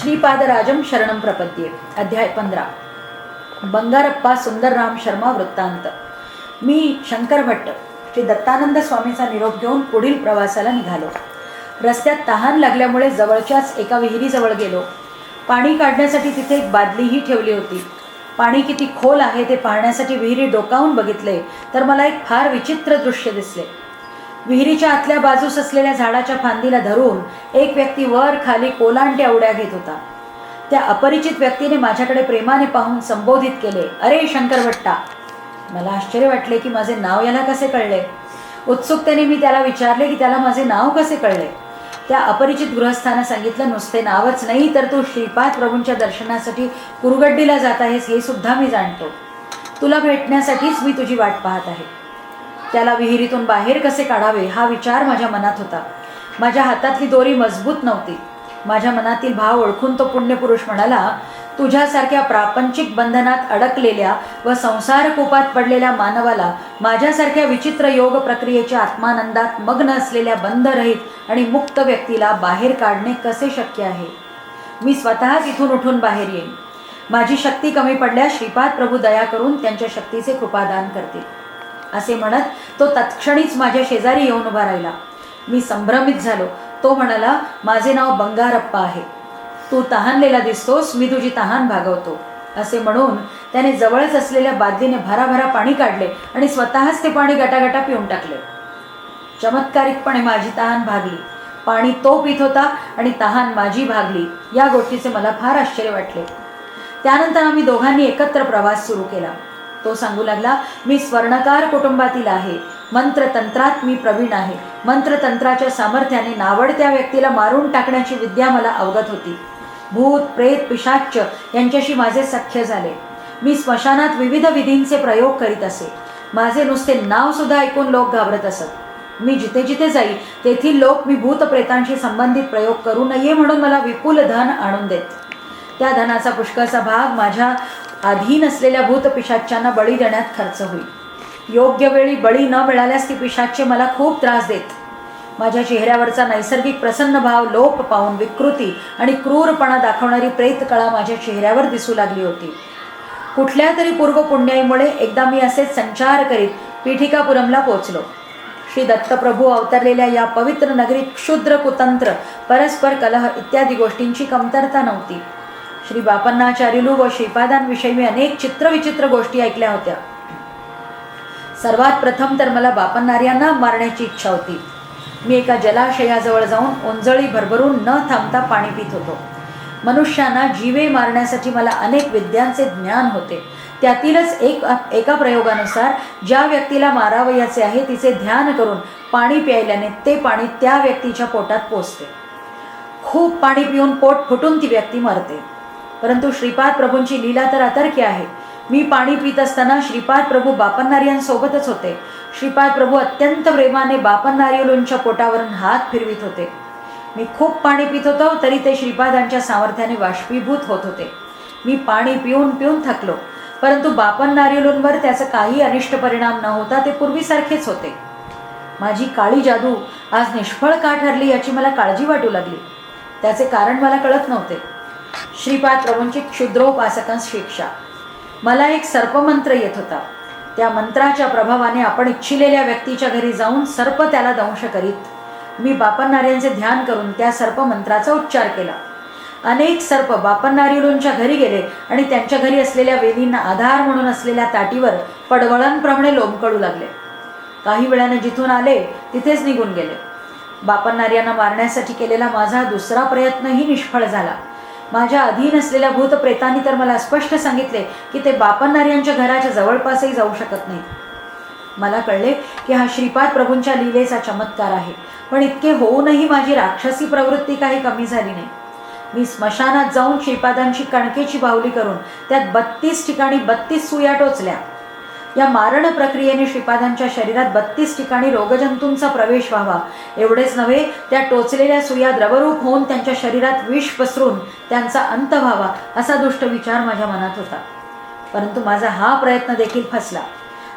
श्रीपादराजम शरणम प्रपद्ये. अध्याय 15. बंगारप्पा सुंदरराम शर्मा वृत्तांत. मी शंकर भट्ट श्री दत्तानंद स्वामीचा निरोप घेऊन पुढील प्रवासाला निघालो. रस्त्यात तहान लागल्यामुळे जवळच्याच एका विहिरीजवळ गेलो. पाणी काढण्यासाठी तिथे एक बादलीही ठेवली होती. पाणी किती खोल आहे ते पाहण्यासाठी विहिरी डोकावून बघितले तर मला एक फार विचित्र दृश्य दिसले. विहिरीच्या आतल्या बाजूस असलेल्या झाडाच्या फांदीला धरून एक व्यक्ती वर खाली कोलांट्या उड्या घेत होता. त्या अपरिचित व्यक्तीने माझ्याकडे प्रेमाने पाहून संबोधित केले, अरे शंकर भट्टा. मला आश्चर्य वाटले की माझे नाव याला कसे कळले. उत्सुकतेने मी त्याला विचारले की त्याला माझे नाव कसे कळले. त्या अपरिचित गृहस्थानं सांगितलं, नुसते नावच नाही तर तू श्रीपाद प्रभूंच्या दर्शनासाठी कुरगड्डीला जात आहेस हे सुद्धा मी जाणतो. तुला भेटण्यासाठीच मी तुझी वाट पाहत आहे. त्याला विहिरीतून बाहेर कसे काढावे हा विचार माझ्या मनात होता. माझ्या हातातली दोरी मजबूत नव्हती. माझ्या मनातील भाव ओळखून तो पुण्यपुरुष म्हणाला, तुझ्यासारख्या प्रापंचिक बंधनात अडकलेल्या व संसार कूपात पडलेल्या मानवाला माझ्यासारख्या विचित्र योग प्रक्रियेच्या आत्मानंदात मग्न असलेल्या बंधरहित आणि मुक्त व्यक्तीला बाहेर काढणे कसे शक्य आहे. मी स्वतःच इथून उठून बाहेर येईन. माझी शक्ती कमी पडल्यास श्रीपाद प्रभू दया करून त्यांच्या शक्तीचे कृपादान करतील. असे म्हणत तो तत्क्षणीच माझ्या शेजारी येऊन उभा राहिला. मी संभ्रमित झालो. तो म्हणाला, माझे नाव बंगारप्पा आहे. तू तहानलेला दिसतोस, मी तुझी तहान भागवतो. असे म्हणून त्याने जवळच असलेल्या बादलीने भराभरा पाणी काढले आणि स्वतःच ते पाणी गटागटा पिऊन टाकले. चमत्कारिकपणे माझी तहान भागली. पाणी तो पित होता आणि तहान माझी भागली. या गोष्टीचे मला फार आश्चर्य वाटले. त्यानंतर आम्ही दोघांनी एकत्र प्रवास सुरू केला. तो सांगू लागला, मी स्वर्णकार कुटुंबातील आहे. मंत्रतंत्रात मी प्रवीण आहे. मंत्रतंत्राच्या सामर्थ्याने नावडत्या व्यक्तीला मारून टाकण्याची विद्या मला अवगत होती. भूत प्रेत पिशाच्च यांच्याशी माझे सख्य झाले. मी स्मशानात विविध विधींचे प्रयोग करीत असे. माझे नुसते नाव सुद्धा ऐकून लोक घाबरत असत. मी जिथे जिथे जाई तेथील लोक मी भूत प्रेतांशी संबंधित प्रयोग करू नये म्हणून मला विपुल धन आणून देत. त्या धनाचा पुष्कळचा भाग माझ्या अधीन असलेल्या भूत पिशाच्यांना बळी देण्यात खर्च होईल. योग्य वेळी बळी न मिळाल्यास ती पिशाच्चे मला खूप त्रास देत. माझ्या चेहऱ्यावरचा नैसर्गिक प्रसन्न भाव लोप पाहून विकृती आणि क्रूरपणा दाखवणारी प्रेतकळा माझ्या चेहऱ्यावर दिसू लागली होती. कुठल्या तरी पूर्वपुण्याईमुळे एकदा मी असेच संचार करीत पीठिकापुरमला पोचलो. श्री दत्तप्रभू अवतरलेल्या या पवित्र नगरीत क्षुद्र कुतंत्र परस्पर कलह इत्यादी गोष्टींची कमतरता नव्हती. श्री बापन्नाचार्युलू व श्रीपादांविषयी मी अनेक चित्रविचित्र गोष्टी ऐकल्या होत्या. सर्वात प्रथम तर मला बापन्नार्यांना मारण्याची इच्छा होती. मी एका जलाशयाजवळ जाऊन ओंजळी भरभरून न थांबता पाणी पित होतो. मनुष्यांना जीवे मारण्यासाठी मला अनेक विद्यांचे ज्ञान होते. त्यातीलच एका प्रयोगानुसार ज्या व्यक्तीला मारावयाचे आहे तिचे ध्यान करून पाणी प्यायल्याने ते पाणी त्या व्यक्तीच्या पोटात पोचते. खूप पाणी पिऊन पोट फुटून ती व्यक्ती मरते. परंतु श्रीपाद प्रभूंची लीला तर अतर्क्य आहे. मी पाणी पित असताना श्रीपाद प्रभू बापन्नार्यांसोबतच होते. श्रीपाद प्रभू अत्यंत प्रेमाने बापन्नार्युलूंच्या पोटावरून हात फिरवित होते. मी खूप पाणी पित होतो तरी ते श्रीपादांच्या सामर्थ्याने बाष्पीभूत होत होते. मी पाणी पिऊन पिऊन थकलो, परंतु बापन्नार्युलूंवर त्याचा काही अनिष्ट परिणाम न होता ते पूर्वीसारखेच होते. माझी काळी जादू आज निष्फळ का ठरली याची मला काळजी वाटू लागली. त्याचे कारण मला कळत नव्हते. श्रीपाद प्रभूंची क्षुद्रोपासकांस शिक्षा. मला एक सर्पमंत्र येत होता. त्या मंत्राच्या प्रभावाने आपण इच्छिलेल्या व्यक्तीच्या घरी जाऊन सर्प त्याला दंश करीत. मी बापन्नार्यांचे ध्यान करून त्या सर्पमंत्राचा उच्चार केला. अनेक सर्प बापन्नार्युलूंच्या घरी गेले आणि त्यांच्या घरी असलेल्या वेलींना आधार म्हणून असलेल्या ताटीवर पडवळांप्रमाणे लोंबकळू लागले. काही वेळाने जिथून आले तिथेच निघून गेले. बापन्नार्यांना मारण्यासाठी केलेला माझा दुसरा प्रयत्नही निष्फळ झाला. माझ्या अधीन असलेल्या भूत प्रेतांनी तर मला स्पष्ट सांगितले की ते बापन्नार्यांच्या घराच्या जवळपासही जाऊ शकत नाही. मला कळले की हा श्रीपाद प्रभूंच्या लीलेचा चमत्कार आहे. पण इतके होऊनही माझी राक्षसी प्रवृत्ती काही कमी झाली नाही. मी स्मशानात जाऊन श्रीपादांची कणकेची बाहुली करून त्यात 32 ठिकाणी 32 सुया टोचल्या. या मारण प्रक्रियेने श्रीपादांच्या शरीरात 32 ठिकाणी रोगजंतूंचा प्रवेश व्हावा एवढेच नव्हे, त्या टोचलेल्या सुया द्रवरूप होऊन त्यांच्या शरीरात विष पसरून त्यांचा अंत व्हावा असा दुष्ट विचार माझ्या मनात होता. परंतु माझा हा प्रयत्न देखील फसला.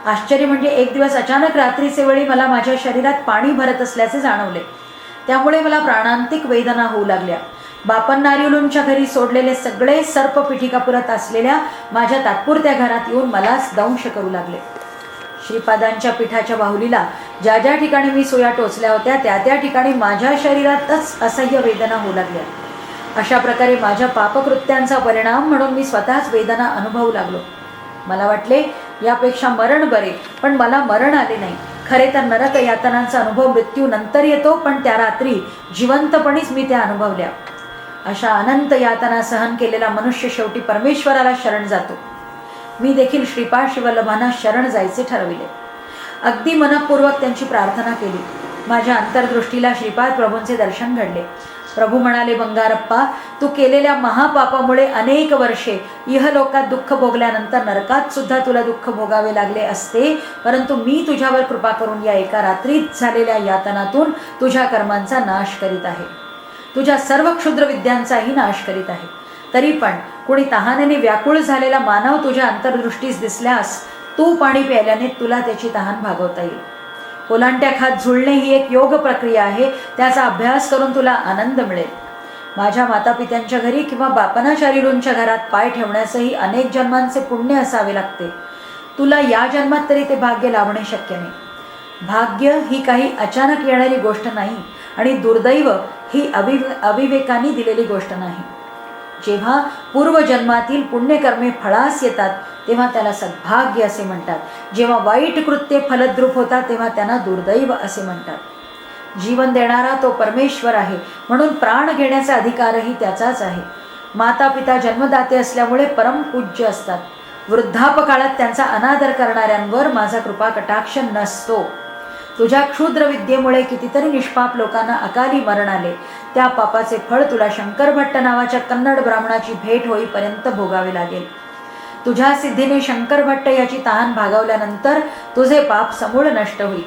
आश्चर्य म्हणजे एक दिवस अचानक रात्रीचे वेळी मला माझ्या शरीरात पाणी भरत असल्याचे जाणवले. त्यामुळे मला प्राणांतिक वेदना होऊ लागल्या. बापन नारिवलूंच्या घरी सोडलेले सगळे सर्प पिठिकापुरात असलेल्या माझ्या तात्पुरत्या घरात येऊन मलाच दंश करू लागले. श्रीपादांच्या पिठाच्या बाहुलीला ज्या ज्या ठिकाणी मी सुया टोचल्या होत्या त्या त्या ठिकाणी माझ्या शरीरातच असह्य वेदना होऊ लागल्या. अशा प्रकारे माझ्या पापकृत्यांचा परिणाम म्हणून मी स्वतःच वेदना अनुभवू लागलो. मला वाटले यापेक्षा मरण बरे, पण मला मरण आले नाही. खरे तर नरक यातनांचा अनुभव मृत्यू नंतर येतो, पण त्या रात्री जिवंतपणीच मी त्या अनुभवल्या. अशा अनंत यातना सहन केलेला मनुष्य शेवटी परमेश्वराला शरण जातो. मी देखील श्रीपाद शिवल्लभांना शरण जायचे ठरविले. अगदी मनपूर्वक त्यांची प्रार्थना केली. माझ्या अंतर्दृष्टीला श्रीपाद प्रभूंचे दर्शन घडले. प्रभू म्हणाले, बंगारप्पा, तू केलेल्या महापापामुळे अनेक वर्षे इहलोकात दुःख भोगल्यानंतर नरकात सुद्धा तुला दुःख भोगावे लागले असते, परंतु मी तुझ्यावर कृपा करून या एका रात्रीत झालेल्या यातनातून तुझ्या कर्मांचा नाश करीत आहे, तुझ्या सर्व क्षुद्र विद्यांचाही नाश करीत आहे. तरी पण कुणी तहानेने व्याकुळ झालेला मानव तुझ्या अंतर्दृष्टीस दिसल्यास तू पाणी प्यायल्याने तुला त्याची तहान भागवता येईल. ओलांट्या खात झुलणे ही एक योग प्रक्रिया आहे, त्याचा अभ्यास करून तुला आनंद मिळेल. माझ्या मातापित्यांच्या घरी किंवा बापनाचार्युंच्या घरात पाय ठेवण्यासही अनेक जन्मांचे पुण्य असावे लागते. तुला या जन्मात तरी ते भाग्य लाभणे शक्य नाही. भाग्य ही काही अचानक येणारी गोष्ट नाही आणि दुर्दैव ही अविवेकाने दिलेली गोष्ट नाही. जेव्हा पूर्वजन्मातील पुण्यकर्मे फळास येतात तेव्हा त्याला सद्भाग्य असे म्हणतात. जेव्हा वाईट कृत्ये फलद्रूप होतात तेव्हा त्यांना दुर्दैव असे म्हणतात. जीवन देणारा तो परमेश्वर आहे, म्हणून प्राण घेण्याचा अधिकारही त्याचाच आहे. माता पिता जन्मदाते असल्यामुळे परमपूज्य असतात. वृद्धापकाळात त्यांचा अनादर करणाऱ्यांवर माझा कृपा कटाक्ष नसतो. तुझ्या क्षुद्र विद्येमुळे कितीतरी निष्पाप लोकांना अकाली मरण आले. त्या पापाचे फळ तुला शंकर भट्ट नावाच्या कन्नड ब्राह्मणाची भेट होईपर्यंत भोगावे लागेल. तुझ्या सिद्धीने शंकर भट्ट याची तहान भागवल्यानंतर तुझे पाप समूळ नष्ट होईल.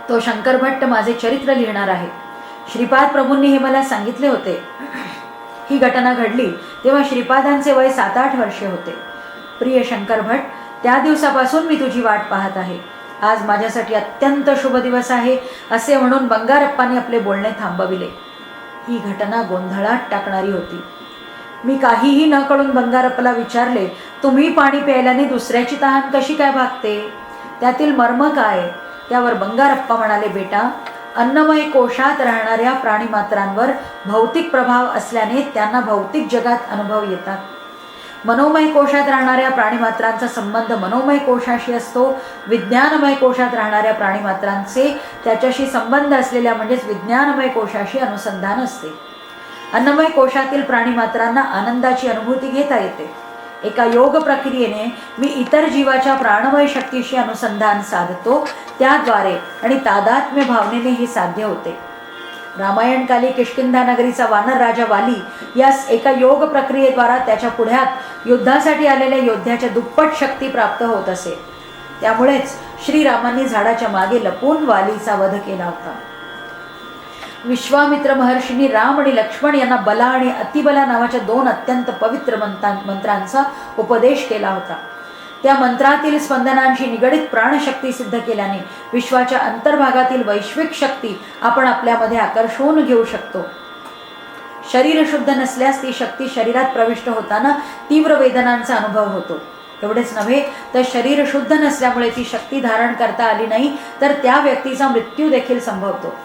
तो शंकर भट्ट माझे चरित्र लिहिणार आहे. श्रीपाद प्रभूंनी हे मला सांगितले होते. ही घटना घडली तेव्हा श्रीपादांचे वय 7-8 वर्षे होते. प्रिय शंकर भट्ट, त्या दिवसापासून मी तुझी वाट पाहत आहे. आज माझ्यासाठी अत्यंत शुभ दिवस आहे असे म्हणून बंगारप्पांनी आपले बोलणे थांबविले. ही घटना गोंधळात टाकणारी होती. मी काहीही न कळून बंगारप्पाला विचारले, तुम्ही पाणी प्यायल्याने दुसऱ्याची तहान कशी काय भागते? त्यातील मर्म काय? त्यावर बंगारप्पा म्हणाले, बेटा, अन्नमय कोशात राहणाऱ्या प्राणीमात्रांवर भौतिक प्रभाव असल्याने त्यांना भौतिक जगात अनुभव येतात. मनोमय कोशात राहणाऱ्या प्राणीमात्रांचा संबंध मनोमय कोशाशी असतो. विज्ञानमय कोशात राहणाऱ्या प्राणीमात्रांचे त्याच्याशी संबंध असलेल्या म्हणजेच विज्ञानमय कोशाशी अनुसंधान असते. अन्नमय कोशातील प्राणीमात्रांना आनंदाची अनुभूती घेता येते. एका योग प्रक्रियेने मी इतर जीवाच्या प्राणमय शक्तीशी अनुसंधान साधतो. त्याद्वारे आणि तादात्म्य भावनेने हे साध्य होते. रामायणकाली किष्किंधा नगरीचा वानर राजा वाली यास एका योग प्रक्रियेद्वारा त्याच्या पुढ्यात युद्धासाठी आलेल्या योद्ध्याच्या दुप्पट शक्ती प्राप्त होत असे. त्यामुळेच श्रीरामांनी झाडाच्या मागे लपून वालीचा वध केला होता. विश्वामित्र महर्षींनी राम आणि लक्ष्मण यांना बला आणि अतिबला नावाच्या 2 अत्यंत पवित्र मंत्रांचा उपदेश केला होता. त्या मंत्रातील स्पंदनांशी निगडित प्राणशक्ती सिद्ध केल्याने विश्वाच्या अंतर्भागातील वैश्विक शक्ती आपण आपल्यामध्ये आकर्षून घेऊ शकतो. शरीर शुद्ध नसल्यास ती शक्ती शरीरात प्रविष्ट होताना तीव्र वेदनांचा अनुभव होतो. एवढेच नव्हे तर शरीर शुद्ध नसल्यामुळे ती शक्ती धारण करता आली नाही तर त्या व्यक्तीचा मृत्यू देखील संभवतो.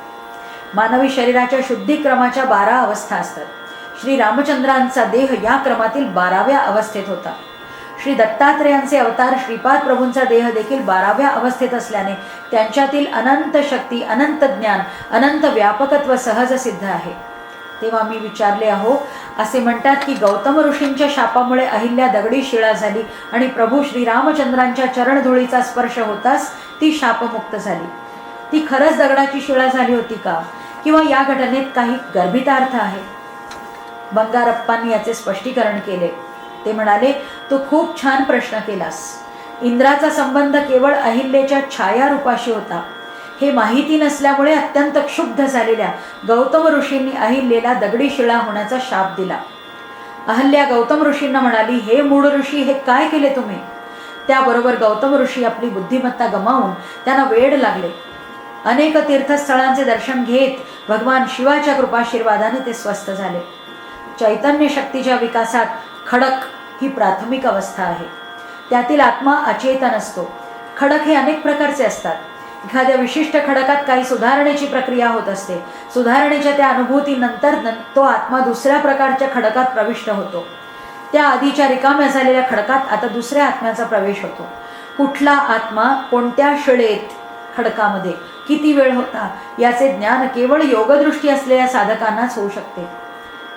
मानवी शरीराच्या शुद्धीक्रमाच्या 12 अवस्था असतात. श्री रामचंद्रांचा देह या क्रमातील 12व्या अवस्थेत होता. श्री दत्तात्रेयांचे अवतार श्रीपाद प्रभूंचा देह देखील 12व्या अवस्थेत असल्याने त्यांच्यातील अनंत शक्ती, अनंत ज्ञान, अनंत व्यापकत्व सहज सिद्ध आहे. तेव्हा मी विचारले, अहो, असे म्हणतात की गौतम ऋषींच्या शापामुळे अहिल्या दगडी शिळा झाली आणि प्रभू श्रीरामचंद्रांच्या चरणधुळीचा स्पर्श होताच ती शापमुक्त झाली. ती खरंच दगडाची शिळा झाली होती का? किंवा या घटनेत काही गर्भितार्थ आहे? बंगारप्पांनी याचे स्पष्टीकरण केले. ते म्हणाले, तू खूप छान प्रश्न केलास. इंद्राचा संबंध केवळ अहिल्याच्या छायारूपाशी होता. हे माहिती नसल्यामुळे अत्यंत क्षुब्ध झालेल्या गौतम ऋषींनी अहिल्याला दगडी शिळा होण्याचा शाप दिला. अहल्या गौतम ऋषींना म्हणाली, हे मूढ ऋषी, हे काय केले तुम्ही? त्याबरोबर गौतम ऋषी आपली बुद्धिमत्ता गमावून त्यांना वेड लागले. अनेक तीर्थस्थळांचे दर्शन घेत भगवान शिवाच्या कृपाशीर्वादाने ते स्वस्थ झाले. चैतन्य शक्तीच्या विकासात खडक ही प्राथमिक अवस्था आहे. त्यातील आत्मा अचेतन असतो. खडक हे अनेक प्रकारचे असतात. एखाद्या विशिष्ट खडकात काही सुधारणेची प्रक्रिया होत असते. सुधारणेच्या त्या अनुभूतीनंतर तो आत्मा दुसऱ्या प्रकारच्या खडकात प्रविष्ट होतो. त्या आधीच्या रिकाम्या झालेल्या खडकात आता दुसऱ्या आत्म्याचा प्रवेश होतो. कुठला आत्मा कोणत्या शिळेत खडकामध्ये किती वेळ होता याचे ज्ञान केवळ योगदृष्टी असलेल्या साधकांनाच होऊ शकते.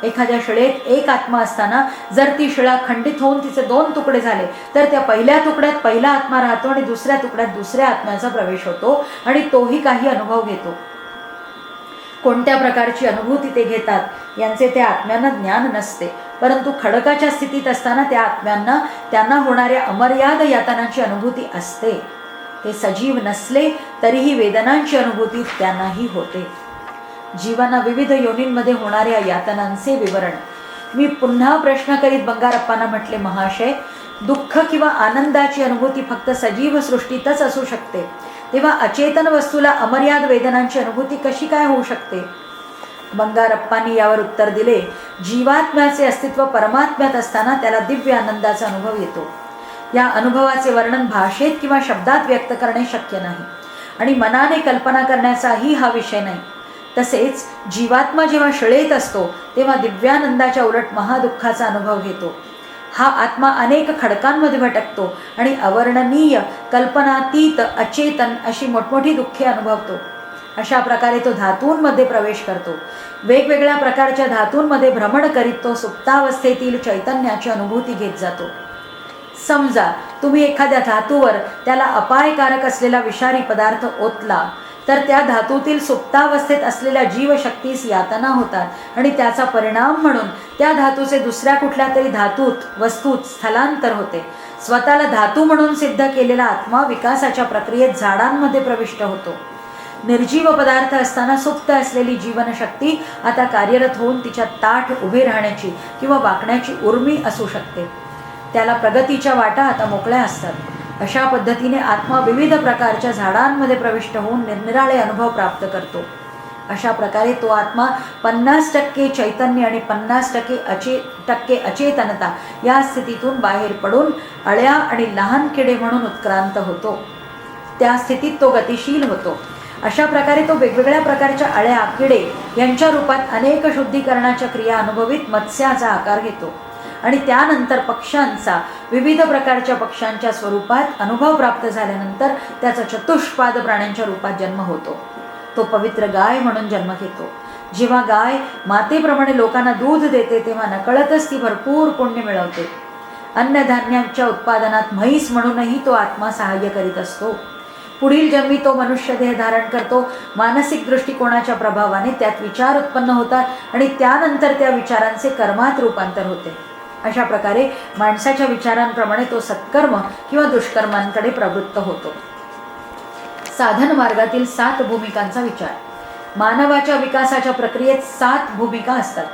एखाद्या शिळेत एक आत्मा असताना जर ती शिळा खंडित होऊन तिचे 2 तुकडे झाले तर त्या पहिल्या तुकड्यात पहिला आत्मा राहतो आणि दुसऱ्या तुकड्यात दुसऱ्या आत्म्याचा प्रवेश होतो आणि तोही काही अनुभव घेतो. कोणत्या प्रकारची अनुभूती ते घेतात यांचे त्या आत्म्यांना ज्ञान नसते, परंतु खडकाच्या स्थितीत असताना त्या आत्म्यांना त्यांना होणाऱ्या अमर्याद यातनांची अनुभूती असते. ते सजीव नसले तरीही वेदनांची अनुभूती त्यांनाही होते. जीवांना विविध योनींमध्ये होणाऱ्या यातनांचे विवरण. मी पुन्हा प्रश्न करीत बंगारप्पांना म्हटले, महाशय, दुःख किंवा आनंदाची अनुभूती फक्त सजीव सृष्टीतच असू शकते, तेव्हा अचेतन वस्तूला अमर्याद वेदनांची अनुभूती कशी काय होऊ शकते? बंगारप्पांनी यावर उत्तर दिले, जीवात्म्याचे अस्तित्व परमात्म्यात असताना त्याला दिव्य आनंदाचा अनुभव येतो. या अनुभवाचे वर्णन भाषेत किंवा शब्दात व्यक्त करणे शक्य नाही आणि मनाने कल्पना करण्याचाही हा विषय नाही. तसेच जीवात्मा जेव्हा शिळेत असतो तेव्हा दिव्यानंदाच्या उलट महादुःखाचा अनुभव घेतो. हा आत्मा अनेक खडकांमध्ये भटकतो आणि अवर्णनीय, कल्पनातीत, अचेतन अशी मोठमोठी दुःखे अनुभवतो. अशा प्रकारे तो धातूंमध्ये प्रवेश करतो. वेगवेगळ्या प्रकारच्या धातूंमध्ये भ्रमण करीत तो सुप्तावस्थेतील चैतन्याची अनुभूती घेत जातो. समजा तुम्ही एखाद्या धातूवर त्याला अपायकारक असलेला विषारी पदार्थ ओतला तर त्या धातूतील सुप्तावस्थेत असलेल्या जीवशक्तीस यातना होतात आणि त्याचा परिणाम म्हणून त्या धातूचे दुसऱ्या कुठल्या तरी धातूत, वस्तूत स्थलांतर होते. स्वतःला धातू म्हणून सिद्ध केलेला आत्मा विकासाच्या प्रक्रियेत झाडांमध्ये प्रविष्ट होतो. निर्जीव पदार्थ असताना सुप्त असलेली जीवनशक्ती आता कार्यरत होऊन तिच्या ताठ उभे राहण्याची किंवा वाकण्याची उर्मी असू शकते. त्याला प्रगतीच्या वाटा आता मोकळ्या असतात. अशा पद्धतीने आत्मा विविध प्रकारच्या झाडांमध्ये प्रविष्ट होऊन निरनिराळे अनुभव प्राप्त करतो. अशा प्रकारे तो आत्मा 50% चैतन्य आणि 50% अचेतनता या स्थितीतून बाहेर पडून अळ्या आणि लहान किडे म्हणून उत्क्रांत होतो. त्या स्थितीत तो गतिशील होतो. अशा प्रकारे तो वेगवेगळ्या प्रकारच्या अळ्या, किडे यांच्या रूपात अनेक शुद्धीकरणाच्या क्रिया अनुभवित मत्स्याचा आकार घेतो आणि त्यानंतर पक्ष्यांचा, विविध प्रकारच्या पक्ष्यांच्या स्वरूपात अनुभव प्राप्त झाल्यानंतर त्याचा चतुष्पाद प्राण्यांच्या रूपात जन्म होतो. तो पवित्र गाय म्हणून जन्म घेतो. जेव्हा गाय मातेप्रमाणे लोकांना दूध देते तेव्हा नकळतच ती भरपूर पुण्य मिळवते. अन्नधान्यांच्या उत्पादनात म्हैस म्हणूनही तो आत्मा सहाय्य करीत असतो. पुढील जन्मी तो मनुष्य देह धारण करतो. मानसिक दृष्टिकोनाच्या प्रभावाने त्यात विचार उत्पन्न होतात आणि त्यानंतर त्या विचारांचे कर्मात रूपांतर होते. अशा प्रकारे माणसाच्या विचारांप्रमाणे तो सत्कर्म किंवा दुष्कर्मांकडे प्रवृत्त होतो. साधन मार्गातील 7 भूमिकांचा विचार. मानवाच्या विकासाच्या प्रक्रियेत 7 भूमिका असतात.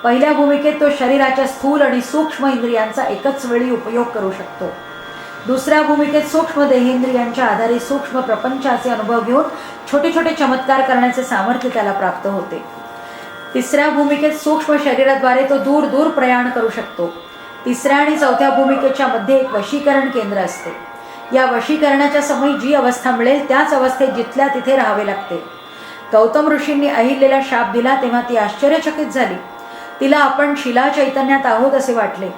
पहिल्या भूमिकेत तो शरीराच्या स्थूल आणि सूक्ष्म इंद्रियांचा एकच वेळी उपयोग करू शकतो. दुसऱ्या भूमिकेत सूक्ष्म देहेंद्रियांच्या आधारे सूक्ष्म प्रपंचाचे अनुभव घेऊन छोटे छोटे चमत्कार करण्याचे सामर्थ्य त्याला प्राप्त होते. तिसऱ्या भूमिकेत सूक्ष्म शरीराद्वारे तो दूर दूर प्रयाण करू शकतो. तिसऱ्या आणि चौथ्या भूमिकेच्या मध्ये एक वशीकरण केंद्र असते. या वशीकरणाच्या समयी जी अवस्था मिळेल त्याच अवस्थेत जिथल्या तिथे राहावे लागते. गौतम ऋषींनी अहिल्याला शाप दिला तेव्हा ती आश्चर्यचकित झाली. तिला आपण शिला चैतन्यात आहोत असे वाटले.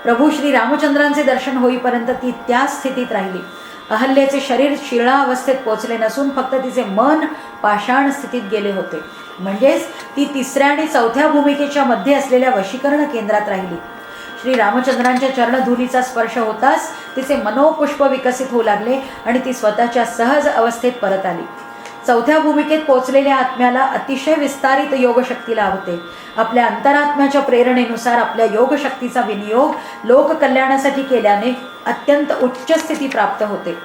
प्रभू श्री रामचंद्रांचे दर्शन होईपर्यंत ती त्याच स्थितीत राहिली. अहल्येचे शरीर शिळा अवस्थेत पोचले नसून फक्त तिचे मन पाषाण स्थितीत गेले होते. म्हणजेच ती तिसऱ्या आणि चौथ्या भूमिकेच्या मध्ये असलेल्या वशीकरण केंद्रात राहिली. श्री रामचंद्रांच्या चरणधुलीचा स्पर्श होताच तिचे मनोपुष्प विकसित होऊ लागले आणि ती स्वतःच्या सहज अवस्थेत परत आली. चौथ्या भूमिकेत पोचलेल्या आत्म्याला अतिशय विस्तारित योगशक्ती लाभते. आपल्या अंतरात्म्याच्या प्रेरणेनुसार आपल्या योगशक्तीचा विनियोग लोककल्याणासाठी केल्याने अत्यंत उच्च स्थिती प्राप्त होते.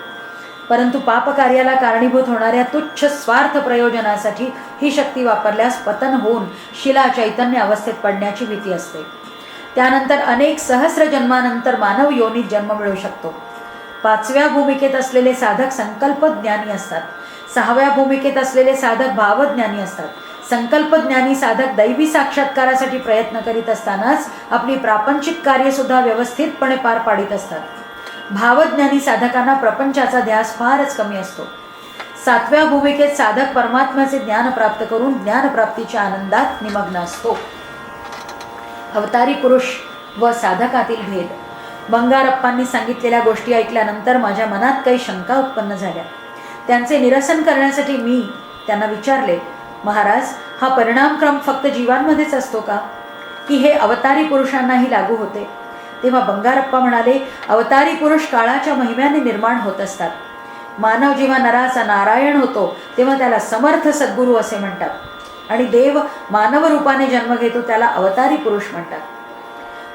परंतु पापकार्याला कारणीभूत होणाऱ्या तुच्छ स्वार्थ प्रयोजनासाठी ही शक्ती वापरल्यास पतन होऊन शिला चैतन्य अवस्थेत पडण्याची भीती असते. त्यानंतर अनेक सहस्र जन्मानंतर मानव योनीत जन्म मिळू शकतो. 5व्या भूमिकेत असलेले साधक संकल्प ज्ञानी असतात. 6व्या भूमिकेत असलेले साधक भावज्ञानी असतात. संकल्पज्ञानी साधक दैवी साक्षात्कारासाठी प्रयत्न करीत असतानाच आपली प्रापंचिक कार्य सुद्धा व्यवस्थितपणे पार पाडित असतात. भावज्ञानी साधकांना प्रपंचाचा ध्यास फारच कमी असतो. 7व्या भूमिकेत साधक परमात्म्याचे ज्ञान प्राप्त करून ज्ञानप्राप्तीच्या आनंदात निमग्न असतो. अवतारी पुरुष व साधकातील भेद. बंगारप्पांनी सांगितलेल्या गोष्टी ऐकल्यानंतर माझ्या मनात काही शंका उत्पन्न झाल्या. त्यांचे निरसन करण्यासाठी मी त्यांना विचारले, महाराज, हा परिणामक्रम फक्त जीवांमध्येच असतो का, की हे अवतारी पुरुषांनाही लागू होते? तेव्हा बंगारप्पा म्हणाले, अवतारी पुरुष काळाच्या महिम्याने निर्माण होत असतात. मानव जेव्हा नराचा नारायण होतो तेव्हा त्याला समर्थ सद्गुरू असे म्हणतात, आणि देव मानव रूपाने जन्म घेतो त्याला अवतारी पुरुष म्हणतात.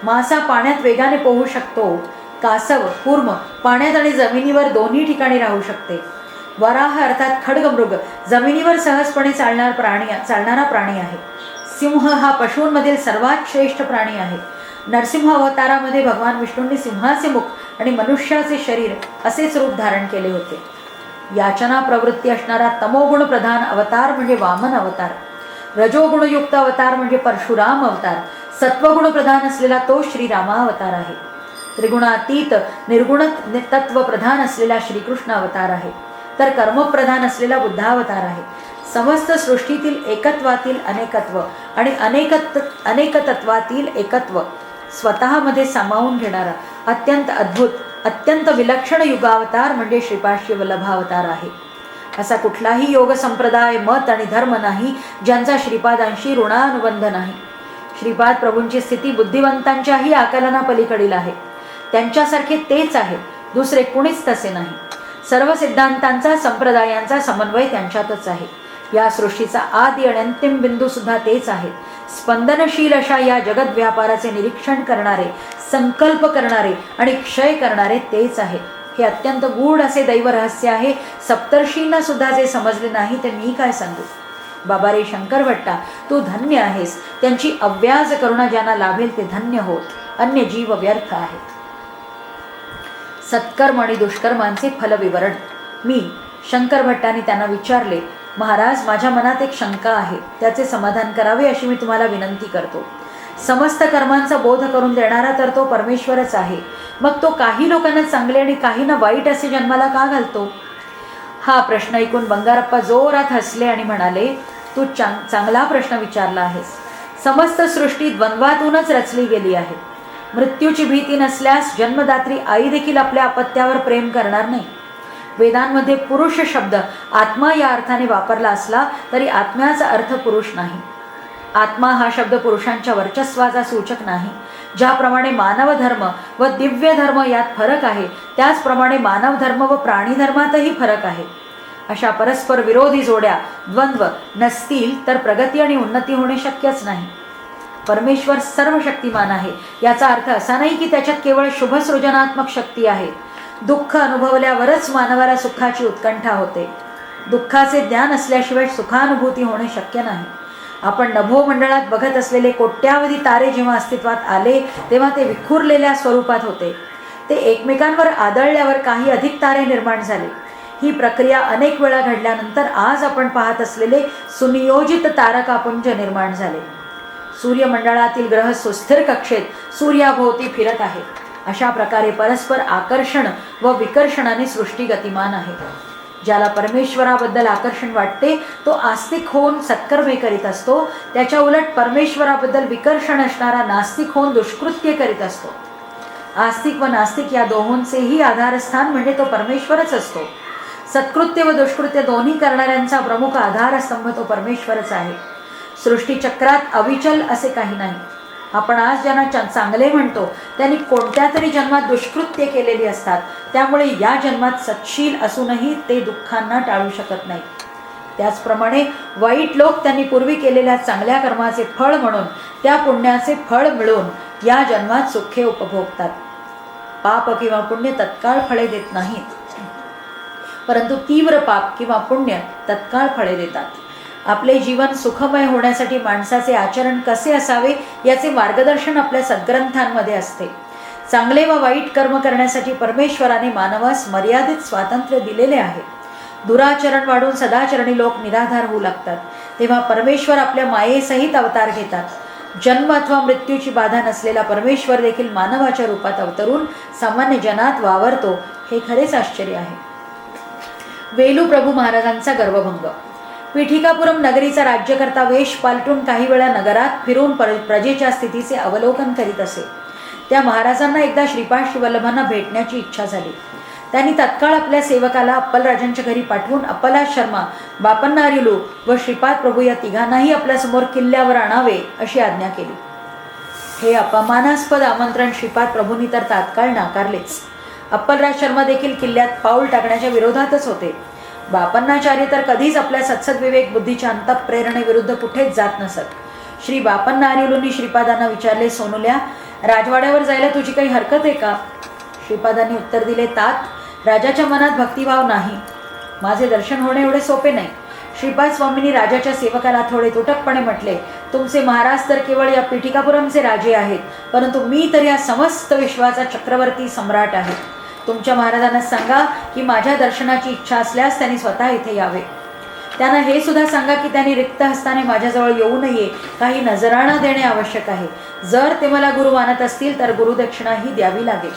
मासा पाण्यात वेगाने पोहू शकतो. कासव, कूर्म पाण्यात आणि जमिनीवर दोन्ही ठिकाणी राहू शकते. वराह अर्थात खड्गमृग जमिनीवर सहजपणे चालणारा प्राणी आहे. सिंह हा पशूंमधील सर्वात श्रेष्ठ प्राणी आहे. नरसिंह अवतारामध्ये भगवान विष्णूंनी सिंहाचे मुख आणि मनुष्याचे शरीर असेच रूप धारण केले होते. याचना प्रवृत्ती असणारा तमोगुण प्रधान अवतार म्हणजे वामन अवतार. रजोगुणयुक्त अवतार म्हणजे परशुराम अवतार. सत्वगुण प्रधान असलेला तो श्रीरामावतार आहे. त्रिगुणातीत निर्गुण तत्व प्रधान असलेला श्रीकृष्ण अवतार आहे. तर कर्मप्रधान असलेला बुद्धावतार आहे. समस्त सृष्टीतील एकत्वातील अनेकत्व आणि अनेकतत्वातील एकत्व स्वतःमध्ये सामावून घेणारा अत्यंत अद्भुत, अत्यंत विलक्षण युगावतार म्हणजे श्रीपाद वल्लभावतार आहे. असा कुठलाही योग संप्रदाय, मत आणि धर्म नाही ज्यांचा श्रीपादांशी ऋणानुबंध नाही. श्रीपाद प्रभूंची स्थिती बुद्धिवंतांच्याही आकलनापलीकडील आहे. त्यांच्यासारखे तेच आहे, दुसरे कुणीच तसे नाही. सर्व सिद्धांतांचा, संप्रदायांचा समन्वय त्यांच्यातच आहे. या सृष्टीचा आदी आणि अंतिम बिंदू सुद्धा तेच आहे. स्पंदनशील अशा या जगत व्यापाराचे निरीक्षण करणारे, संकल्प करणारे आणि क्षय करणारे तेच आहे. हे अत्यंत गूढ असे दैव रहस्य आहे. सप्तर्षींना सुद्धा जे समजले नाही ते मी काय सांगू. बाबा रे शंकर भट्टा, तू धन्य आहेस. त्यांची अव्याज करुणा ज्यांना लाभेल ते धन्य होत. अन्य जीव व्यर्थ आहेत. सत्कर्म आणि दुष्कर्मांचे फलविवरण. मी शंकर भट्टांनी त्यांना विचारले, महाराज, माझ्या मनात एक शंका आहे, त्याचे समाधान करावे अशी मी तुम्हाला विनंती करतो. समस्त कर्मांचा बोध करून देणारा तर तो परमेश्वरच आहे. मग तो काही लोकांना चांगले आणि काहींना वाईट असे जन्माला का घालतो? हा प्रश्न ऐकून बंगारप्पा जोरात हसले आणि म्हणाले, तू चांगला प्रश्न विचारला आहेस. समस्त सृष्टी द्वंद्वातूनच रचली गेली आहे. मृत्यूची भीती नसल्यास जन्मदात्री आई देखील आपल्या अपत्यावर प्रेम करणार नाही. वेदांमध्ये पुरुष शब्द आत्मा या अर्थाने वापरला असला तरी आत्म्याचा अर्थ पुरुष नाही. आत्मा हा शब्द पुरुषांच्या वर्चस्वाचा सूचक नाही. ज्याप्रमाणे मानव धर्म व दिव्य धर्म यात फरक आहे, त्याचप्रमाणे मानव धर्म व प्राणी धर्मातही फरक आहे. अशा परस्पर विरोधी जोड्या, द्वंद्व नसतील तर प्रगती आणि उन्नती होणे शक्यच नाही. परमेश्वर सर्व शक्तिमान आहे याचा अर्थ असा नाही की त्याच्यात केवळ शुभसृजनात्मक शक्ती आहे. दुःख अनुभवल्यावरच मानवाला सुखाची उत्कंठा होते. दुःखाचे ज्ञान असल्याशिवाय सुखानुभूती होणे शक्य नाही. आपण नभोमंडळात बघत असलेले कोट्यावधी तारे जेव्हा अस्तित्वात आले तेव्हा ते विखुरलेल्या स्वरूपात होते. ते एकमेकांवर आदळल्यावर काही अधिक तारे निर्माण झाले. ही प्रक्रिया अनेक वेळा घडल्यानंतर आज आपण पाहत असलेले सुनियोजित तारकापुंज निर्माण झाले. सूर्यमंडळातील ग्रह सुस्थिर कक्षेत सूर्याभोवती फिरत आहेत. अशा प्रकारे परस्पर आकर्षण व विकर्षणाने सृष्टी गतिमान आहे. ज्याला परमेश्वराबद्दल आकर्षण वाटते तो आस्तिक होऊन सत्कर्मे करीत असतो. त्याच्या उलट परमेश्वराबद्दल विकर्षण असणारा नास्तिक होऊन दुष्कृत्य करीत असतो. आस्तिक व नास्तिक या दोहोंचेही आधारस्थान म्हणजे तो परमेश्वरच असतो. सत्कृत्य व दुष्कृत्य दोन्ही करणाऱ्यांचा प्रमुख आधारस्तंभ तो परमेश्वरच आहे. सृष्टीचक्रात अविचल असे काही नाही. आपण आज ज्यांना चांगले म्हणतो त्यांनी कोणत्या तरी जन्मात दुष्कृत्य केलेली असतात. त्यामुळे या जन्मात सत्शील असूनही ते दुःखांना टाळू शकत नाही. त्याचप्रमाणे वाईट लोक त्यांनी पूर्वी केलेल्या चांगल्या कर्माचे फळ म्हणून त्या पुण्याचे फळ मिळून या जन्मात सुखे उपभोगतात. पाप किंवा पुण्य तत्काळ फळे देत नाहीत, परंतु तीव्र पाप किंवा पुण्य तत्काळ फळे देतात. आपले जीवन सुखमय होण्यासाठी माणसाचे आचरण कसे असावे याचे मार्गदर्शन आपल्या सद्ग्रंथांमध्ये असते. चांगले व वाईट कर्म करण्यासाठी परमेश्वराने मानवास मर्यादित स्वातंत्र्य दिलेले आहे. दुराचरण वाढून सदाचरणी लोक निराधार होऊ लागतात, तेव्हा परमेश्वर आपल्या मायेसहित अवतार घेतात। जन्म अथवा मृत्यूची बाधा नसलेला परमेश्वर देखील मानवाच्या रूपात अवतरून सामान्य जनात वावरतो, हे खरेच आश्चर्य आहे। वेलू प्रभू महाराजांचा गर्वभंग। पीठिकापुरम नगरीचा राज्यकर्ता वेश पालटून काही वेळा नगरात फिरून प्रजेच्या स्थितीचे अवलोकन करीत असे। त्या महाराजांना एकदा श्रीपाद श्रीवल्लभांना भेटण्याची इच्छा झाली। त्यांनी तत्काळ आपल्या सेवकाला अप्पलराजांच्या घरी पाठवून अप्पलाज शर्मा, बापन्नारिलू व श्रीपाद प्रभू या तिघांनाही आपल्यासमोर किल्ल्यावर आणावे अशी आज्ञा केली। हे अपमानास्पद आमंत्रण श्रीपाद प्रभूंनी तर तात्काळ नाकारलेच। अप्पलराज शर्मा देखील किल्ल्यात पाऊल टाकण्याच्या विरोधातच होते। बापन्नाचार्य तर कधीच आपल्या सत्सद्विवेक बुद्धीच्या अंतःप्रेरणेविरुद्ध कुठेच जात नसत। श्री बापन्नारिलूंनी श्रीपादांना विचारले, सोनुल्या, राजवाड्यावर जायला तुझी काही हरकत आहे का? श्रीपादांनी उत्तर दिले, तात, राजाच्या मनात भक्तिभाव नाही, माझे दर्शन होणे एवढे सोपे नाही। श्रीपाद स्वामींनी राजाच्या सेवकाला थोडे तुटकपणे म्हटले, तुमचे महाराज तर केवळ या पीठिकापुरमचे राजे आहेत, परंतु मी तर या समस्त विश्वाचा चक्रवर्ती सम्राट आहे। तुमच्या महाराजांना सांगा की माझ्या दर्शनाची इच्छा असल्यास त्यांनी स्वतः इथे यावे। त्यांना हे सुद्धा सांगा की त्यांनी रिक्त हस्ताने माझ्याजवळ येऊ नये, काही नजराणा देणे आवश्यक आहे। जर ते मला गुरु मानत असतील तर गुरुदक्षिणाही द्यावी लागेल।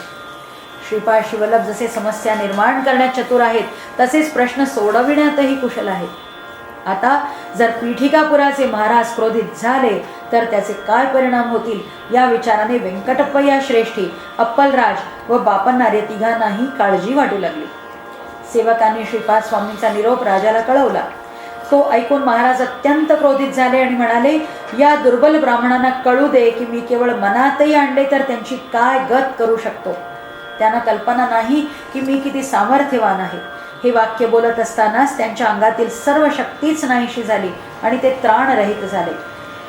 श्रीपाद श्रीवल्लभ जसे समस्या निर्माण करण्यात चतुर आहेत, तसेच प्रश्न सोडविण्यातही कुशल आहेत। आता जर पीठिकापुराचे महाराज क्रोधित झाले तर त्याचे काय परिणाम होतील या विचाराने व्यंकटप्पय्या श्रेष्ठी, अप्पलराज व बापन्नारे तिघांनाही काळजी वाटू लागली। सेवकांनी श्रीपाद स्वामींचा निरोप राजाला कळवला। तो ऐकून महाराज अत्यंत क्रोधित झाले आणि म्हणाले, या दुर्बल ब्राह्मणांना कळू दे की मी केवळ मनातही आणले तर त्यांची काय गत करू शकतो। त्यांना कल्पना नाही की मी किती सामर्थ्यवान आहे। हे वाक्य बोलत असतानाच त्यांच्या अंगातील सर्व शक्तीच नाहीशी झाली आणि ते त्राणरहित झाले।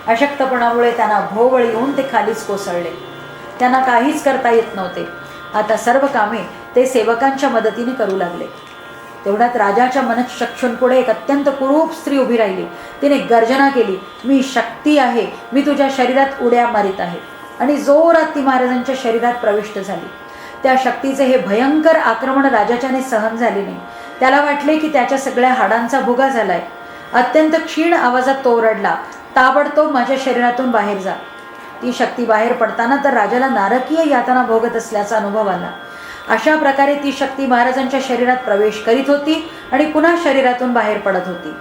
अशक्तपणामुळे त्यांना भोवळ येऊन ते खालीच कोसळले। त्यांना काहीच करता येत नव्हते। आता सर्व कामे ते सेवकांच्या मदतीने करू लागले। तेवढ्यात राजाच्या मनःचक्षूंपुढे एक अत्यंत कुरूप स्त्री उभी राहिली। तिने गर्जना केली, मी शक्ती आहे, मी तुझ्या शरीरात उड्या मारित आहे, आणि जोरात ती महाराजांच्या शरीरात प्रविष्ट झाली। त्या शक्तीचे हे भयंकर आक्रमण राजाच्याने सहन झाले नाही। त्याला वाटले की त्याच्या सगळ्या हाडांचा भुगा झालाय। अत्यंत क्षीण आवाजात तो ओरडला, ताबडतोब माझ्या शरीरातून बाहेर जा। ती शक्ती बाहेर पडताना तर राजाला नारकीय यातना भोगत असल्याचा अनुभव आला। अशा प्रकारे ती शक्ती महाराजांच्या शरीरात प्रवेश करीत होती आणि पुन्हा शरीरातून बाहेर पडत होती।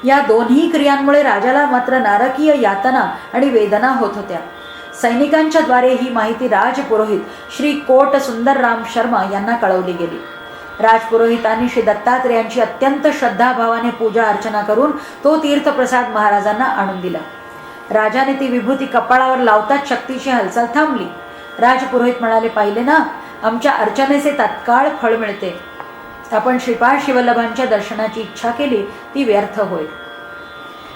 या दोन्ही क्रियांमुळे राजाला मात्र नारकीय यातना आणि वेदना होत होत्या। सैनिकांच्या द्वारे ही माहिती राजपुरोहित श्री कोट सुंदरराम शर्मा यांना कळवली गेली। राजपुरोहितांनी श्री दत्तात्रेयांची अत्यंत श्रद्धाभावाने पूजा अर्चना करून तो तीर्थप्रसाद महाराजांना आणून दिला। राजाने ती विभूती कपाळावर लावताच शक्तीची हालचाल थांबली। राजपुरोहित म्हणाले, पाहिले ना, आमच्या अर्चनेचे तत्काळ फळ मिळते। आपण श्रीपाद श्रीवल्लभांच्या दर्शनाची इच्छा केली ती व्यर्थ होय।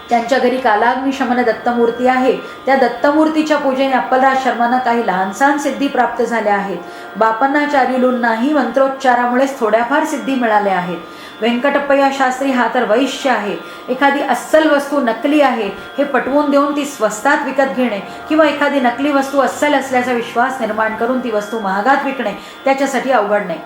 त्यांच्या घरी कालाग्निशमन दत्तमूर्ती आहे। त्या दत्तमूर्तीच्या पूजेने अप्पलराज शर्मांना काही लहानसहान सिद्धी प्राप्त झाल्या आहेत। बापन्नाचार्युलूंनाही मंत्रोच्चारामुळेच थोड्याफार सिद्धी मिळाल्या आहेत। व्यंकटप्पय्या शास्त्री हा तर वैश्य आहे। एखादी अस्सल वस्तू नकली आहे हे पटवून देऊन ती स्वस्तात विकत घेणे किंवा एखादी नकली वस्तू अस्सल असल्याचा विश्वास निर्माण करून ती वस्तू महागात विकणे त्याच्यासाठी अवघड नाही।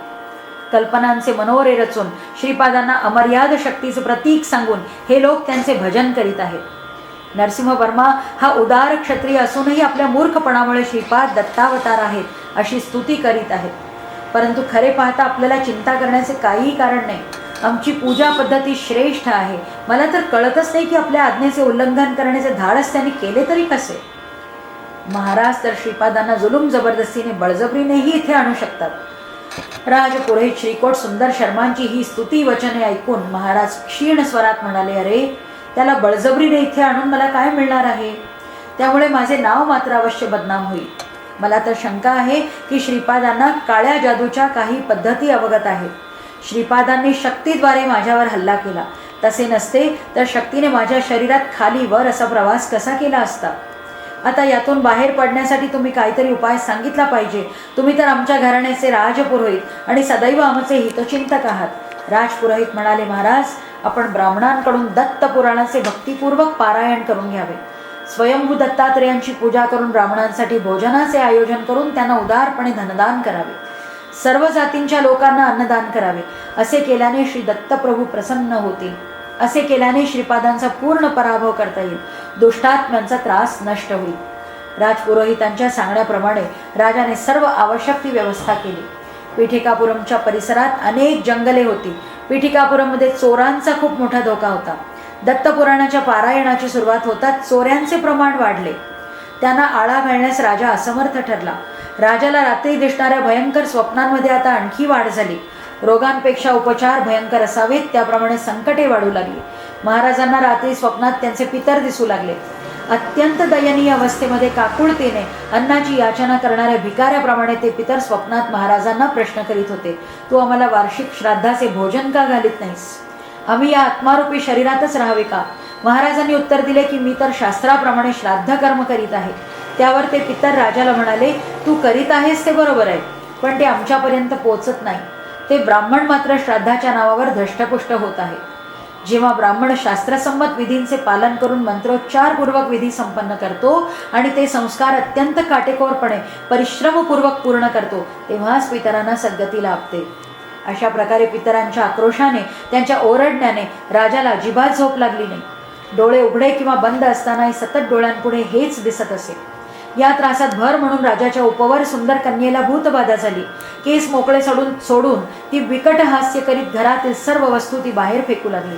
कल्पनांचे मनोरे रचून श्रीपादांना अमर्याद शक्तीचे प्रतीक सांगून हे लोक त्यांचे भजन करीत आहेत। नरसिंहवर्मा हा उदार क्षत्रिय असूनही आपल्या मूर्खपणामुळे श्रीपाद दत्तावतार आहेत अशी स्तुती करीत आहेत। परंतु खरे पाहता आपल्याला चिंता करण्याचे काहीही कारण नाही। आमची पूजा पद्धती श्रेष्ठ आहे। मला तर कळतच नाही की आपल्या आज्ञेचे उल्लंघन करण्याचे धाडस त्यांनी केले तरी कसे। महाराज तर श्रीपादांना जुलूम जबरदस्तीने बळजबरीनेही इथे आणू शकतात। राजपुरोहित श्रीकोट सुंदर शर्मांची ही स्तुती वचने ऐकून महाराज क्षीण स्वरात म्हणाले, अरे त्याला बळजबरीने इथे आणून मला काय मिळणार आहे? त्यामुळे माझे नाव मात्र अवश्य बदनाम होईल। मला तर शंका आहे की श्रीपादांना काळ्या जादूच्या काही पद्धती अवगत आहेत। श्रीपादांनी शक्तीद्वारे माझ्यावर हल्ला केला, तसे नसते तर शक्तीने माझ्या शरीरात खाली वर असा प्रवास कसा केला असता। आता यातून बाहेर पडण्यासाठी तुम्ही काहीतरी उपाय सांगितला पाहिजे। तुम्ही तर आमच्या घराण्याचे राजपुरोहित आणि सदैव आमचे हितचिंतक आहात। राजपुरोहित म्हणाले, महाराज आपण ब्राह्मणांकडून दत्त पुराणाचे भक्तिपूर्वक पारायण करून घ्यावे। स्वयंभू दत्तात्रेयांची पूजा करून ब्राह्मणांसाठी भोजनाचे आयोजन करून त्यांना उदारपणे धनदान करावे। सर्व जातींच्या लोकांना अन्नदान करावे. असे केल्याने श्री दत्तप्रभू प्रसन्न होतील. असे केल्याने श्रीपादांचा पूर्ण पराभव करता येईल. दुष्टात्म्यांचा त्रास नष्ट होईल. राजपुरोहितांच्या सांगण्याप्रमाणे राजाने सर्व आवश्यक ती व्यवस्था केली. पीठिकापुरमच्या परिसरात अनेक जंगले होती. पीठिकापुरममध्ये चोरांचा खूप मोठा धोका होता. दत्तपुराणाच्या पारायणाची सुरुवात होताच चोऱ्यांचे प्रमाण वाढले. त्यांना आळा घालण्यास राजा असमर्थ ठरला. राजाला रात्री दिसणाऱ्या भयंकर स्वप्नांमध्ये आता आणखी वाढ झाली. रोगांपेक्षा उपचार भयंकर असावेत त्याप्रमाणे संकटे वाढू लागली. महाराजांना रात्री स्वप्नात त्यांचे पितर दिसू लागले. अत्यंत दयनीय अवस्थेमध्ये काकुळतेने अन्नाची याचना करणाऱ्या भिकाऱ्याप्रमाणे ते पितर स्वप्नात महाराजांना प्रश्न करीत होते. तू आम्हाला वार्षिक श्राद्धाचे भोजन का घालीत नाहीस? आम्ही या आत्मारूपी शरीरातच राहावे का? महाराजांनी उत्तर दिले की मी तर शास्त्राप्रमाणे श्राद्ध कर्म करीत आहे. त्यावर ते पितर राजाला म्हणाले, तू करीत आहेस ते बरोबर आहे, पण ते आमच्यापर्यंत पोचत नाही. ते ब्राह्मण मात्र श्राद्धाच्या नावावर धष्टपुष्ट होत आहे. जेव्हा ब्राह्मण शास्त्रसंमत विधींचे पालन करून मंत्रोच्चारपूर्वक विधी संपन्न करतो आणि ते संस्कार अत्यंत काटेकोरपणे परिश्रमपूर्वक पूर्ण करतो, तेव्हाच पितरांना सद्गती लाभते. अशा प्रकारे पितरांच्या आक्रोशाने, त्यांच्या ओरडण्याने राजाला अजिबात झोप लागली नाही. डोळे उघडे किंवा बंद असतानाही सतत डोळ्यांपुढे हेच दिसत असे. या त्रासात भर म्हणून राजाच्या उपवर सुंदर कन्येला भूतबाधा झाली. केस मोकळे सोडून ती बिकट हास्य करीत घरातील सर्व वस्तू ती बाहेर फेकू लागली.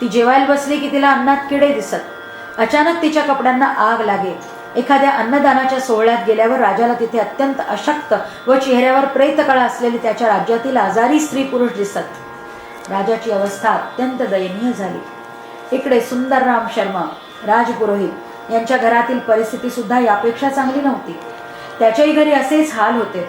ती जेवायला बसली की तिला अन्नात किडे दिसत. अचानक तिच्या कपड्यांना आग लागे. एखाद्या अन्नदानाच्या सोहळ्यात गेल्यावर राजाला तिथे अत्यंत अशक्त व चेहऱ्यावर प्रेतकळा असलेली त्याच्या राज्यातील आजारी स्त्री पुरुष दिसत. राजाची अवस्था अत्यंत दयनीय झाली. इकडे सुंदरराम शर्मा राजपुरोहित यांच्या घरातील परिस्थिती सुद्धा यापेक्षा चांगली नव्हती. त्याच्याही घरी असेच हाल होते.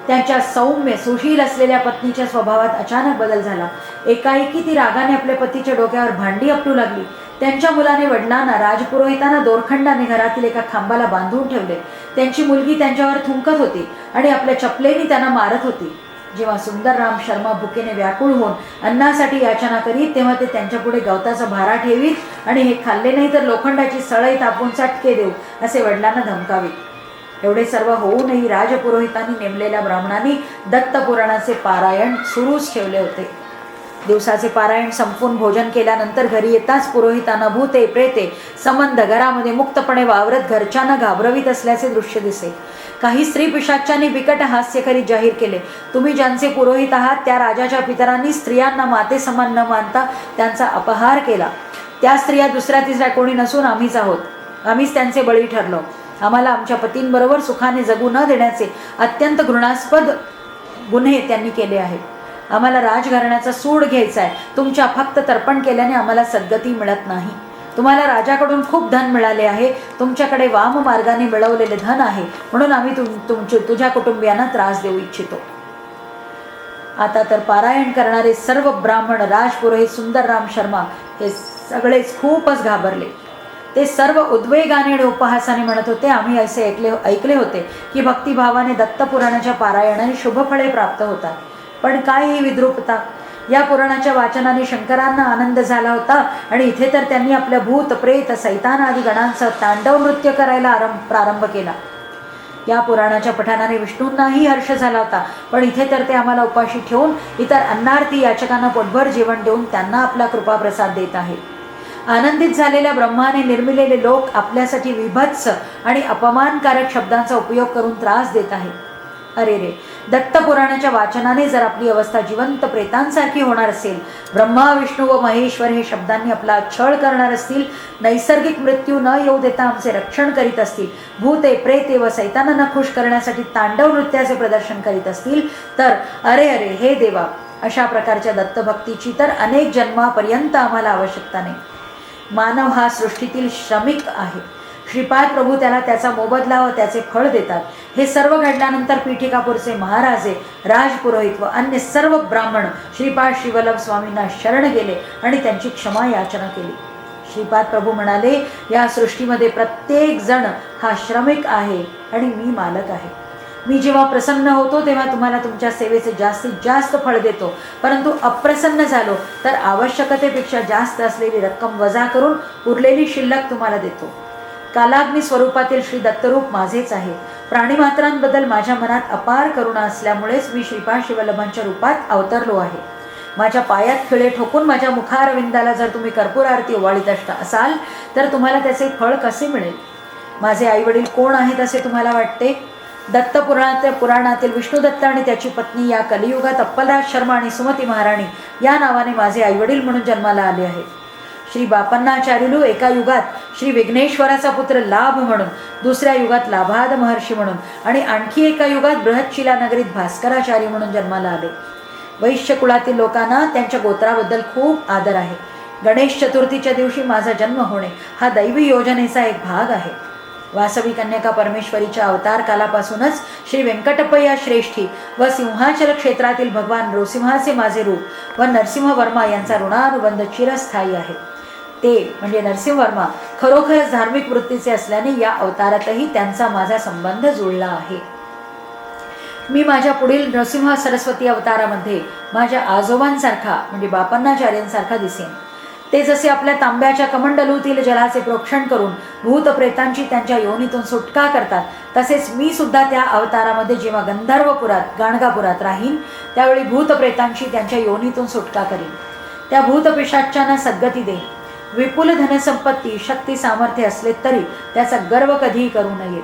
त्यांच्या सौम्य सुशील असलेल्या पत्नीच्या स्वभावात अचानक बदल झाला. एकाएकी ती रागाने आपल्या पतीच्या डोक्यावर भांडी आपटू लागली. त्यांच्या मुलाने वडिलांना राजपुरोहितांना दोरखंडाने घरातील एका खांबाला बांधून ठेवले. त्यांची मुलगी त्यांच्यावर थुंकत होती आणि आपल्या चपलेनी त्यांना मारत होती. जेव्हा सुंदरराम शर्मा भुकेने व्याकुळ होऊन अन्नासाठी याचना करीत तेव्हा ते त्यांच्यापुढे गवताचा भारा ठेवीत आणि हे खाल्ले नाही तर लोखंडाची सळई तापून चटके देऊ असे वडिलांना धमकावीत. एवढे सर्व होऊनही राजपुरोहितांनी नेमलेल्या ब्राह्मणांनी दत्तपुराणाचे पारायण सुरूच ठेवले होते. दिवसाचे पारायण संपून भोजन केल्यानंतर घरी येताच पुरोहितांना भूते प्रेते संबंध घरामध्ये मुक्तपणे वावरत घरच्यांना घाबरवीत असल्याचे दृश्य दिसे. काही स्त्री पिशाच्यांनी बिकट हास्य करीत जाहीर केले, तुम्ही ज्यांचे पुरोहित आहात त्या राजाच्या पितरांनी स्त्रियांना माते समान न मानता त्यांचा अपहार केला. त्या स्त्रिया दुसऱ्या तिसऱ्या कोणी नसून आम्हीच आहोत. आम्हीच त्यांचे बळी ठरलो. आम्हाला आमच्या पतींबरोबर सुखाने जगू न देण्याचे अत्यंत घृणास्पद गुन्हे त्यांनी केले आहेत. आम्हाला राजघराण्याचा सूड घ्यायचा आहे. तुमच्या फक्त तर्पण केल्याने आम्हाला सद्गती मिळत नाही. तुम्हाला राजाकडून खूप धन मिळाले आहे. तुमच्याकडे वाम मार्गाने मिळवलेले धन आहे, म्हणून आम्ही तुझ्या कुटुंबियांना त्रास देऊ इच्छितो. आता तर पारायण करणारे सर्व ब्राह्मण राजपुरोहित सुंदरराम शर्मा हे सगळेच खूपच घाबरले. ते सर्व उद्वेगाने आणि उपहासाने म्हणत होते, आम्ही असे ऐकले होते की भक्तिभावाने दत्तपुराणाच्या पारायणाने शुभफळे प्राप्त होतात. पण काय ही विद्रूपता! या पुराणाच्या वाचनाने शंकरांना आनंद झाला होता आणि इथे तर त्यांनी आपल्या भूत प्रेत सैतान आदी गणांसह तांडव नृत्य करायला प्रारंभ केला. या पुराणाच्या पठणाने विष्णूंनाही हर्ष झाला होता, पण इथे तर ते आम्हाला उपाशी ठेवून इतर अन्नार्थी याचकांना पोटभर जेवण देऊन त्यांना आपला कृपाप्रसाद देत आहे. आनंदित झालेल्या ब्रह्माने निर्मिलेले लोक आपल्यासाठी विभत्स आणि अपमानकारक शब्दांचा उपयोग करून त्रास देत आहे. अरे रे, दत्तपुराणाच्या वाचनाने जर आपली अवस्था जिवंत प्रेतांसारखी होणार असेल, ब्रह्मा विष्णू व महेश्वर हे शब्दांनी आपला छळ करणार असतील, नैसर्गिक मृत्यू न येऊ देता आमचे रक्षण करीत असतील, भूते प्रेते व सैतानांना खुश करण्यासाठी तांडव नृत्याचे प्रदर्शन करीत असतील, तर अरे अरे हे देवा, अशा प्रकारच्या दत्तभक्तीची तर अनेक जन्मापर्यंत आम्हाला आवश्यकता नाही. मानव हा सृष्टीतील श्रमिक आहे. श्रीपाद प्रभू त्याला त्याचा मोबदला व त्याचे फळ देतात. हे सर्व घडल्यानंतर पीठिकापूरचे महाराजे, राजपुरोहित व अन्य सर्व ब्राह्मण श्रीपाद श्रीवल्लभ स्वामींना शरण गेले आणि त्यांची क्षमा याचना केली. श्रीपाद प्रभू म्हणाले, या सृष्टीमध्ये प्रत्येक जण हा श्रमिक आहे आणि मी मालक आहे. मी जेव्हा प्रसन्न होतो तेव्हा तुम्हाला तुमच्या सेवेचे जास्तीत जास्त फळ देतो, परंतु अप्रसन्न झालो तर आवश्यकतेपेक्षा जास्त असलेली रक्कम वजा करून उरलेली शिल्लक तुम्हाला देतो. कालाग्नी स्वरूपातील श्री दत्तरूप माझेच आहे. प्राणीमात्रांबद्दल माझ्या मनात अपार करुणा असल्यामुळेच मी श्रीपाद शिवल्लभांच्या रूपात अवतरलो आहे. माझ्या पायात खिळे ठोकून माझ्या मुखारविंदाला जर तुम्ही कर्पूर आरती ओवाळीत असाल तर तुम्हाला त्याचे फळ कसे मिळेल? माझे आईवडील कोण आहेत असे तुम्हाला वाटते? दत्त पुराणातील विष्णुदत्त आणि त्याची पत्नी या कलियुगात अप्पलराज शर्मा आणि सुमती महाराणी या नावाने माझे आईवडील म्हणून जन्माला आले आहेत. श्री बापन्नाचार्युलू एका युगात श्री विघ्नेश्वराचा पुत्र लाभ म्हणून, दुसऱ्या युगात लाभाद महर्षी म्हणून आणि आणखी एका युगात बृहतशिला नगरीत भास्कराचार्य म्हणून जन्माला आले. वैश्य कुळातील लोकांना त्यांच्या गोत्राबद्दल खूप आदर आहे. गणेश चतुर्थीच्या दिवशी माझा जन्म होणे हा दैवी योजनेचा एक भाग आहे. वासवी कन्यका परमेश्वरीच्या अवतार कालापासूनच श्री व्यंकटप्पय्या श्रेष्ठी व सिंहाचल क्षेत्रातील भगवान नृसिंहाचे माझे रूप व नरसिंहवर्मा यांचा ऋणानुबंध चिरस्थायी आहे. ते म्हणजे नरसिंहवर्मा खरोखरच धार्मिक वृत्तीचे असल्याने या अवतारातही त्यांचा माझा संबंध जुळला आहे. मी माझ्या पुढील नृसिंह सरस्वती अवतारामध्ये माझ्या आजोबांसारखा म्हणजे बापन्नाचार्यांसारखा दिसेन. ते जसे आपल्या तांब्याच्या कमंडलूतील जलाचे प्रोक्षण करून भूतप्रेतांची त्यांच्या योनीतून सुटका करतात, तसेच मी सुद्धा त्या अवतारामध्ये जेव्हा गंधर्वपुरात गाणगापुरात राहीन त्यावेळी भूतप्रेतांची त्यांच्या योनीतून सुटका करीन. त्या भूतपिशाच्यांना सद्गती देईन. विपुल धनसंपत्ती शक्ती सामर्थ्य असले तरी त्याचा गर्व कधीही करू नये.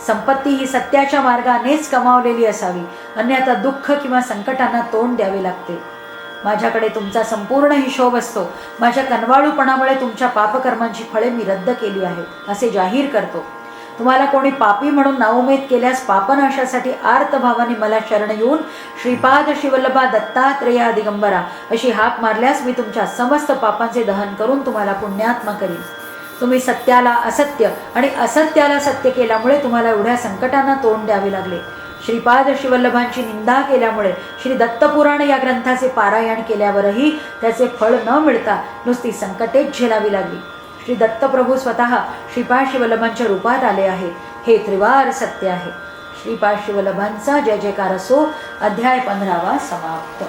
संपत्ती ही सत्याच्या मार्गानेच कमावलेली असावी, अन्यथा दुःख किंवा संकटांना तोंड द्यावे लागते. माझ्याकडे तुमचा संपूर्ण हिशोब असतो. माझ्या कनवाळूपणामुळे तुमच्या पापकर्मांची फळे मी रद्द केली आहेत असे जाहीर करतो. तुम्हाला कोणी पापी म्हणून नाउमेद केल्यास पापनाशासाठी आर्त भावाने मला शरण येऊन श्रीपाद शिवल्लभा दत्तात्रेया दिगंबरा अशी हाक मारल्यास मी तुमच्या समस्त पापांचे दहन करून तुम्हाला पुण्यात्मा करीन. तुम्ही सत्याला असत्य आणि असत्याला सत्य केल्यामुळे तुम्हाला एवढ्या संकटांना तोंड द्यावे लागले. श्रीपाद शिवल्लभांची निंदा केल्यामुळे श्री दत्तपुराण या ग्रंथाचे पारायण केल्यावरही त्याचे फळ न मिळता नुसती संकटेच झेलावी लागली. श्री दत्तप्रभू स्वतः श्रीपाद शिवल्लभांच्या रूपात आले आहेत. हे त्रिवार सत्य आहे. श्रीपाद शिवल्लभांचा जय जयकार असो. अध्याय 15 समाप्त.